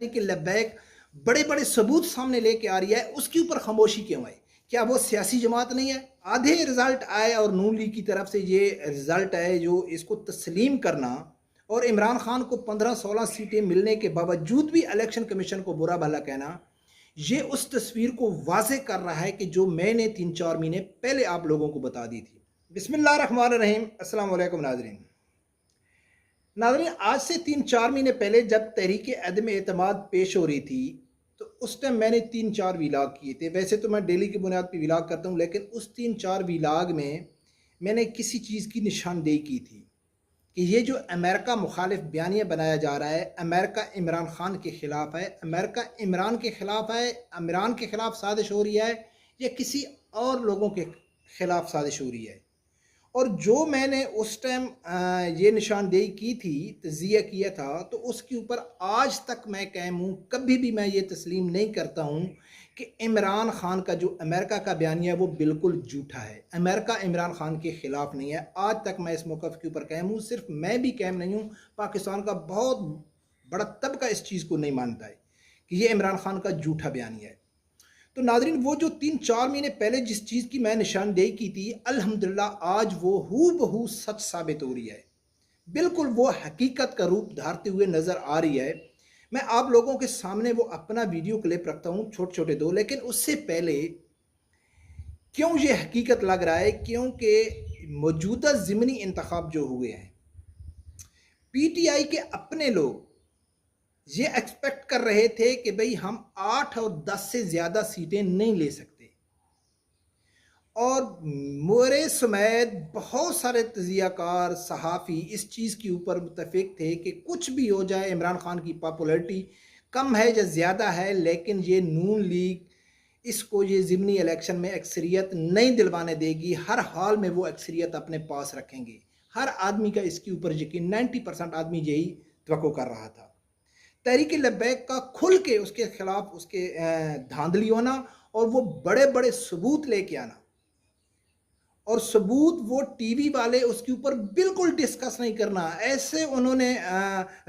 कि लब्बैक बड़े बड़े सबूत सामने लेके आ रही है, उसके ऊपर खामोशी क्यों है? क्या वो सियासी जमात नहीं है? आधे रिजल्ट आए और नून लीग की तरफ से ये रिजल्ट आए जो इसको तस्लीम करना और इमरान खान को 15-16 सीटें मिलने के बावजूद भी इलेक्शन कमीशन को बुरा भला कहना, ये उस तस्वीर को वाजे कर रहा है कि जो मैंने 3-4 महीने पहले आप लोगों को बता दी थी। बिस्मिल्लाहिर्रहमानिर्रहीम। अस्सलाम वालेकुम नाज़रीन। नाज़रीन, आज से 3-4 महीने पहले जब तहरीक अदम एतमाद पेश हो रही थी, तो उस टाइम मैंने 3-4 वीलाग किए थे। वैसे तो मैं डेली की बुनियाद पर वीलाग करता हूँ, लेकिन उस 3-4 वीलाग में मैंने किसी चीज़ की निशानदेही की थी कि ये जो अमेरिका मुखालिफ बयानिया बनाया जा रहा है, अमेरिका इमरान खान के ख़िलाफ़ है, अमेरिका इमरान के ख़िलाफ़ है, इमरान के ख़िलाफ़ साजिश हो रही है या किसी और लोगों के ख़िलाफ़ साजिश हो रही है। और जो मैंने उस टाइम ये निशानदेही की थी, तज़िया किया था, तो उसके ऊपर आज तक मैं कायम हूँ। कभी भी मैं ये तस्लीम नहीं करता हूँ कि इमरान खान का जो अमेरिका का बयानिया है वो बिल्कुल झूठा है। अमेरिका इमरान खान के ख़िलाफ़ नहीं है। आज तक मैं इस मौक़िफ़ के ऊपर कायम हूँ। सिर्फ मैं भी कायम नहीं हूँ, पाकिस्तान का बहुत बड़ा तबका इस चीज़ को नहीं मानता है कि ये इमरान खान का झूठा बयानिया है। तो नाज़रीन, वो जो 3-4 महीने पहले जिस चीज़ की मैं निशानदेही की थी, अल्हम्दुलिल्लाह आज वो हूबहू सच साबित हो रही है। बिल्कुल वो हकीकत का रूप धारते हुए नज़र आ रही है। मैं आप लोगों के सामने वो अपना वीडियो क्लिप रखता हूँ, छोटे-छोटे 2, लेकिन उससे पहले क्यों ये हकीकत लग रहा है? क्योंकि मौजूदा ज़िमनी इंतखाब जो हुए हैं, पीटीआई के अपने लोग ये एक्सपेक्ट कर रहे थे कि भाई हम 8 और 10 से ज़्यादा सीटें नहीं ले सकते, और मेरे समेत बहुत सारे तजियाकार सहाफ़ी इस चीज़ के ऊपर मुत्तफ़िक थे कि कुछ भी हो जाए, इमरान खान की पॉपुलैरिटी कम है या ज़्यादा है, लेकिन ये नून लीग इसको ये ज़िमनी इलेक्शन में अक्सरियत नहीं दिलवाने देगी। हर हाल में वो अक्सरियत अपने पास रखेंगे। हर आदमी का इसके ऊपर यकीन, 90% आदमी यही तवक्को कर रहा था। तहरीक लब्बैक का खुल के उसके खिलाफ उसके धांधली होना और वो बड़े बड़े सबूत लेके आना, और सबूत वो टीवी वाले उसके ऊपर बिल्कुल डिस्कस नहीं करना। ऐसे उन्होंने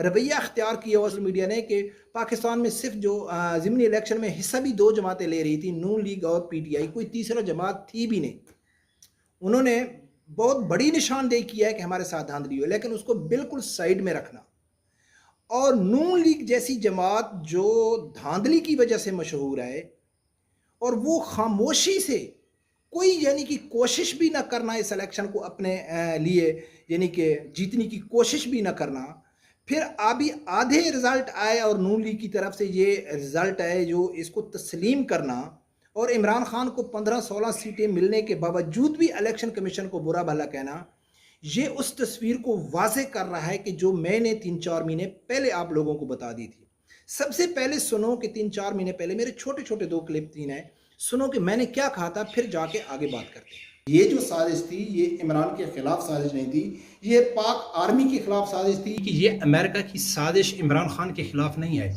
रवैया अख्तियार किया सोशल मीडिया ने कि पाकिस्तान में सिर्फ जो ज़िमनी इलेक्शन में हिस्सा भी 2 जमातें ले रही थी, नून लीग और पीटीआई, कोई तीसरा जमात थी भी नहीं। उन्होंने बहुत बड़ी निशानदेही किया है कि हमारे साथ धांधली हो, लेकिन उसको बिल्कुल साइड में रखना। और नून लीग जैसी जमात जो धांधली की वजह से मशहूर है, और वो खामोशी से कोई यानी कि कोशिश भी ना करना इस इलेक्शन को अपने लिए यानी कि जीतने की कोशिश भी ना करना, फिर अभी आधे रिजल्ट आए और नून लीग की तरफ से ये रिजल्ट आए जो इसको तस्लीम करना और इमरान खान को 15-16 सीटें मिलने के बावजूद भी इलेक्शन कमीशन को बुरा भला कहना, ये उस तस्वीर को वाजे कर रहा है कि जो मैंने 3-4 महीने पहले आप लोगों को बता दी थी। सबसे पहले सुनो कि 3-4 महीने पहले मेरे छोटे छोटे 2 क्लिप 3 हैं, सुनो कि मैंने क्या कहा था, फिर जाके आगे बात करते हैं। ये जो साजिश थी ये इमरान के खिलाफ साजिश नहीं थी, ये पाक आर्मी के खिलाफ साजिश थी। कि ये अमेरिका की साजिश इमरान खान के खिलाफ नहीं है,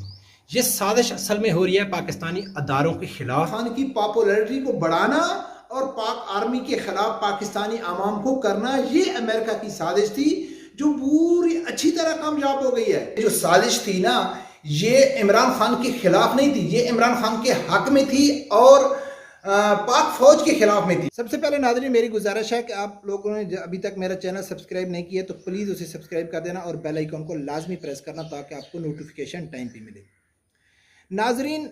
ये साजिश असल में हो रही है पाकिस्तानी अदारों के खिलाफ। खान की पॉपुलैरिटी को बढ़ाना और पाक आर्मी के खिलाफ पाकिस्तानी आवाम को करना, ये अमेरिका की साजिश थी जो पूरी अच्छी तरह कामयाब हो गई है। जो साजिश थी ना, ये इमरान खान के खिलाफ नहीं थी, ये इमरान खान के हक में थी और पाक फौज के खिलाफ में थी। सबसे पहले नाज़रीन मेरी गुजारिश है कि आप लोगों ने अभी तक मेरा चैनल सब्सक्राइब नहीं किया तो प्लीज़ उसे सब्सक्राइब कर देना और बेल आइकन को लाजमी प्रेस करना ताकि आपको नोटिफिकेशन टाइम पे मिले। नाज़रीन,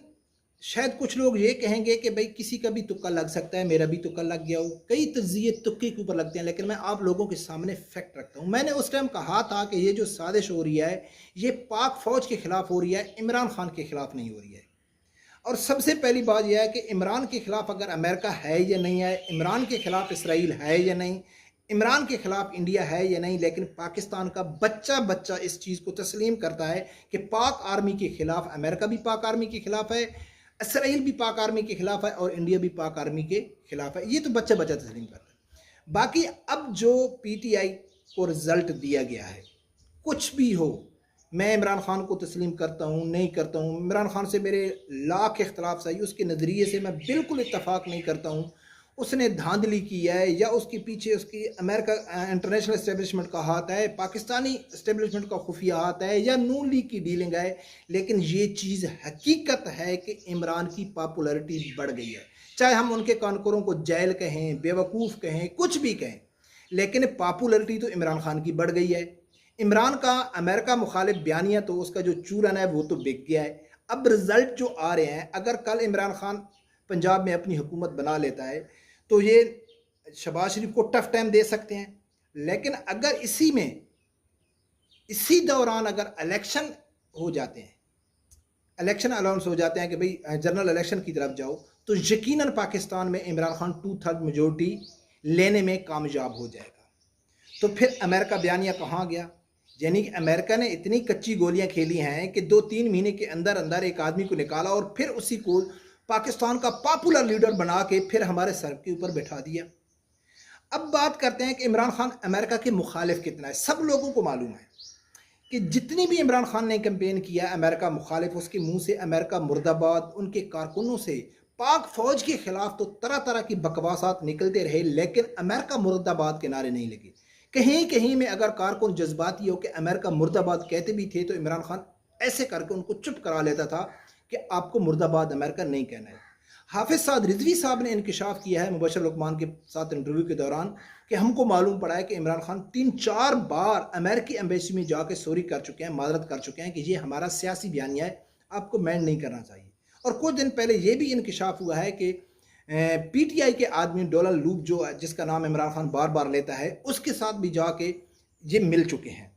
शायद कुछ लोग ये कहेंगे कि भाई किसी का भी तुक्का लग सकता है, मेरा भी तुक्का लग गया हो, कई तज़िये तुक्के के ऊपर लगते हैं, लेकिन मैं आप लोगों के सामने फैक्ट रखता हूँ। मैंने उस टाइम कहा था कि ये जो साजिश हो रही है ये पाक फ़ौज के ख़िलाफ़ हो रही है, इमरान खान के ख़िलाफ़ नहीं हो रही है। और सबसे पहली बात यह है कि इमरान के ख़िलाफ़ अगर अमेरिका है या नहीं है, इमरान के ख़िलाफ़ इसराइल है या नहीं, इमरान के ख़िलाफ़ इंडिया है या नहीं, लेकिन पाकिस्तान का बच्चा बच्चा इस चीज़ को तस्लीम करता है कि पाक आर्मी के ख़िलाफ़ अमेरिका भी पाक आर्मी के ख़िलाफ़ है, इसराइल भी पाक आर्मी के खिलाफ है और इंडिया भी पाक आर्मी के खिलाफ है। ये तो बच्चा बच्चा तस्लीम करता है। बाकी अब जो पीटीआई को रिजल्ट दिया गया है, कुछ भी हो, मैं इमरान खान को तस्लीम करता हूँ नहीं करता हूँ, इमरान खान से मेरे लाख इख्तलाफ सही, उसके नज़रिए से मैं बिल्कुल इत्तफाक नहीं करता हूँ, उसने धांधली की है या उसके पीछे उसकी अमेरिका इंटरनेशनल इस्टेब्लिशमेंट का हाथ है, पाकिस्तानी इस्टेब्लिशमेंट का खुफिया हाथ है या नून लीग की डीलिंग है, लेकिन ये चीज़ हकीकत है कि इमरान की पॉपुलैरिटी बढ़ गई है। चाहे हम उनके कानकुरों को जैल कहें, बेवकूफ़ कहें, कुछ भी कहें, लेकिन पॉपुलैरिटी तो इमरान खान की बढ़ गई है। इमरान का अमेरिका मुखालिफ बयानिया तो उसका जो चूरन है वो तो बिक गया है। अब रिजल्ट जो आ रहे हैं, अगर कल इमरान खान पंजाब में अपनी हुकूमत बना लेता है तो ये शहबाज शरीफ को टफ टाइम दे सकते हैं, लेकिन अगर इसी दौरान अगर इलेक्शन हो जाते हैं, इलेक्शन अनाउंस हो जाते हैं कि भाई जनरल इलेक्शन की तरफ जाओ, तो यकीनन पाकिस्तान में इमरान खान 2/3 मेजोरिटी लेने में कामयाब हो जाएगा। तो फिर अमेरिका बयानिया कहाँ गया? यानी कि अमेरिका ने इतनी कच्ची गोलियां खेली हैं कि 2-3 महीने के अंदर अंदर एक आदमी को निकाला और फिर उसी को पाकिस्तान का पॉपुलर लीडर बना के फिर हमारे सर के ऊपर बैठा दिया। अब बात करते हैं कि इमरान खान अमेरिका के मुखालिफ कितना है। सब लोगों को मालूम है कि जितनी भी इमरान खान ने कैंपेन किया अमेरिका मुखालिफ, उसके मुंह से अमेरिका मुर्दाबाद, उनके कारकुनों से पाक फौज के खिलाफ तो तरह तरह की बकवासात निकलते रहे, लेकिन अमेरिका मुर्दाबाद के नारे नहीं लगे। कहीं कहीं में अगर कारकुन जज्बाती हो कि अमेरिका मुर्दाबाद कहते भी थे तो इमरान खान ऐसे करके उनको चुप करा लेता था कि आपको मुर्दाबाद अमेरिका नहीं कहना है। हाफिज साद रिजवी साहब ने इंकशाफ किया है मुबशर लुकमान के साथ इंटरव्यू के दौरान कि हमको मालूम पड़ा है कि इमरान खान 3-4 बार अमेरिकी एम्बेसी में जाके सॉरी कर चुके हैं, माजरत कर चुके हैं कि ये हमारा सियासी बयानिया है, आपको मैंड नहीं करना चाहिए। और कुछ दिन पहले ये भी इंकशाफ हुआ है कि पीटीआई के आदमी डोनाल्ड लूप जो जिसका नाम इमरान खान बार बार लेता है, उसके साथ भी जाके ये मिल चुके हैं।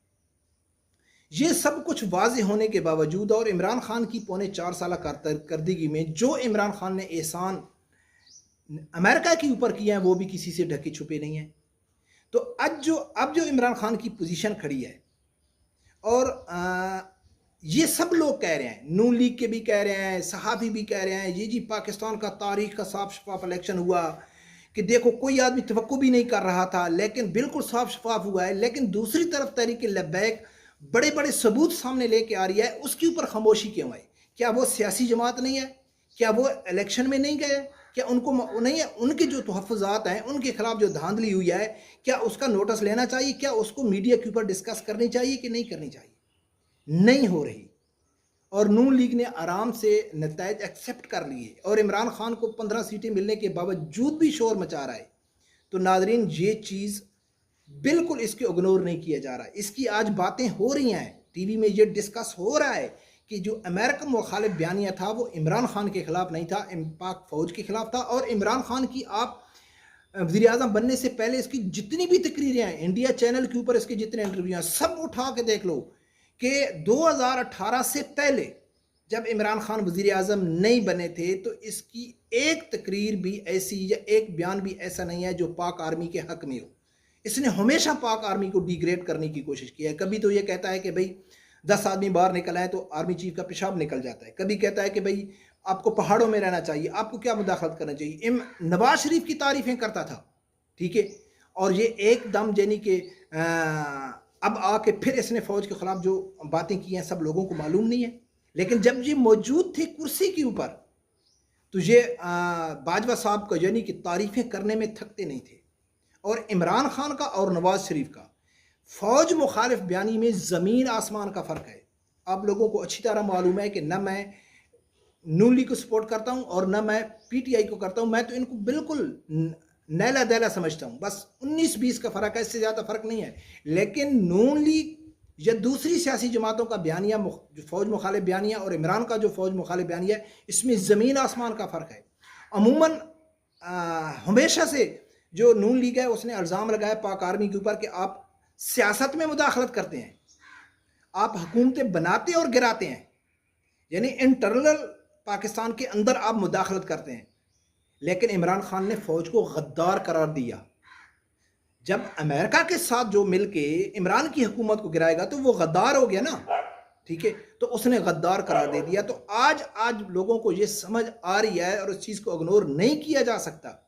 ये सब कुछ वाजे होने के बावजूद और इमरान खान की पौने 4 साल कारकर्दगी में जो इमरान खान ने एहसान अमेरिका के ऊपर किया है वो भी किसी से ढके छुपे नहीं है। तो अब जो इमरान खान की पोजीशन खड़ी है और ये सब लोग कह रहे हैं, नून लीग के भी कह रहे हैं, सहाफ़ी भी कह रहे हैं, ये जी पाकिस्तान का तारीख का साफ शफाफ इलेक्शन हुआ कि देखो कोई आदमी तवक्को भी नहीं कर रहा था लेकिन बिल्कुल साफ शफाफ हुआ है। लेकिन दूसरी तरफ तहरीक लब्बैक बड़े बड़े सबूत सामने लेके आ रही है, उसके ऊपर खामोशी क्यों है? क्या वो सियासी जमात नहीं है? क्या वो इलेक्शन में नहीं गए? क्या उनको नहीं है? उनके जो तहफ़्फ़ुज़ात हैं उनके खिलाफ जो धांधली हुई है, क्या उसका नोटिस लेना चाहिए? क्या उसको मीडिया के ऊपर डिस्कस करनी चाहिए कि नहीं करनी चाहिए? नहीं हो रही। और नून लीग ने आराम से नतायज एक्सेप्ट कर लिए और इमरान खान को 15 सीटें मिलने के बावजूद भी शोर मचा रहा है। तो नाजरीन, ये चीज़ बिल्कुल इसके इग्नोर नहीं किया जा रहा है। इसकी आज बातें हो रही हैं, टीवी में ये डिस्कस हो रहा है कि जो अमेरिकन मुखालिफ बयानिया था वो इमरान खान के खिलाफ नहीं था, पाक फौज के खिलाफ था। और इमरान खान की आप वज़ीर आज़म बनने से पहले इसकी जितनी भी तकरीरें हैं, इंडिया चैनल के ऊपर इसके जितने इंटरव्यू हैं, सब उठा के देख लो कि 2018 से पहले जब इमरान खान वज़ीर आज़म नहीं बने थे तो इसकी एक तकरीर भी ऐसी या एक बयान भी ऐसा नहीं है जो पाक आर्मी के हक़ में हो। इसने हमेशा पाक आर्मी को डिग्रेड करने की कोशिश की है। कभी तो ये कहता है कि भाई 10 आदमी बाहर निकल आए तो आर्मी चीफ का पेशाब निकल जाता है, कभी कहता है कि भाई आपको पहाड़ों में रहना चाहिए, आपको क्या मुदाखलत करना चाहिए। नवाज शरीफ की तारीफ़ें करता था, ठीक है, और ये एकदम यानी कि अब आके फिर इसने फ़ौज के ख़िलाफ़ जो बातें की हैं सब लोगों को मालूम नहीं है। लेकिन जब ये मौजूद थे कुर्सी के ऊपर तो ये बाजवा साहब का यानी कि तारीफ़ें करने में थकते नहीं थे। और इमरान खान का और नवाज शरीफ का फ़ौज मुखालिफ बयानी में ज़मीन आसमान का फ़र्क है। आप लोगों को अच्छी तरह मालूम है कि न मैं नून लीग को सपोर्ट करता हूँ और न मैं पीटीआई को करता हूँ। मैं तो इनको बिल्कुल नैला दैला समझता हूँ, बस 19-20 का फ़र्क है, इससे ज़्यादा फ़र्क नहीं है। लेकिन नून लीग या दूसरी सियासी जमातों का बयानिया, जो फ़ौज मुखालिफ बयानिया और इमरान का जो फ़ौज मुखालिफ बयानिया है, इसमें ज़मीन आसमान का फ़र्क है। अमूमन हमेशा से जो नून लीग है उसने इल्ज़ाम लगाया पाक आर्मी के ऊपर कि आप सियासत में मुदाखलत करते हैं, आप हुकूमतें बनाते और गिराते हैं, यानी इंटरनल पाकिस्तान के अंदर आप मुदाखलत करते हैं। लेकिन इमरान खान ने फ़ौज को गद्दार करार दिया। जब अमेरिका के साथ जो मिलके इमरान की हुकूमत को गिराएगा तो वो गद्दार हो गया ना, ठीक है, तो उसने गद्दार करार दे दिया। तो आज लोगों को ये समझ आ रही है और उस चीज़ को इग्नोर नहीं किया जा सकता।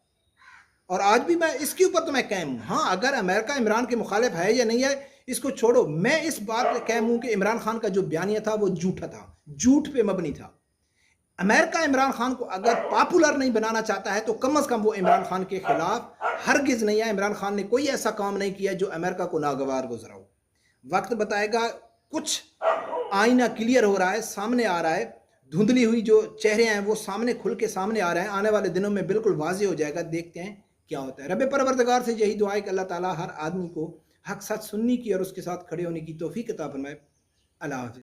और आज भी मैं इसके ऊपर तो मैं कायम हूँ। हाँ, अगर अमेरिका इमरान के मुखालिफ है या नहीं है इसको छोड़ो, मैं इस बात पर कायम हूँ कि इमरान खान का जो बयानिया था वो झूठा था, झूठ पे मबनी था। अमेरिका इमरान खान को अगर पॉपुलर नहीं बनाना चाहता है तो कम से कम वो इमरान खान के खिलाफ हरगिज नहीं है। इमरान खान ने कोई ऐसा काम नहीं किया जो अमेरिका को नागवार गुजरा हो। वक्त बताएगा, कुछ आईना क्लियर हो रहा है, सामने आ रहा है, धुंधली हुई जो चेहरे हैं वो सामने खुल के सामने आ रहे हैं। आने वाले दिनों में बिल्कुल वाज़ेह हो जाएगा, देखते हैं क्या होता है। रब परवरदिगार से यही दुआ है कि अल्लाह ताला हर आदमी को हक सच सुनने की और उसके साथ खड़े होने की तौफीक अता फरमाए। अल्लाह हाफ़िज़।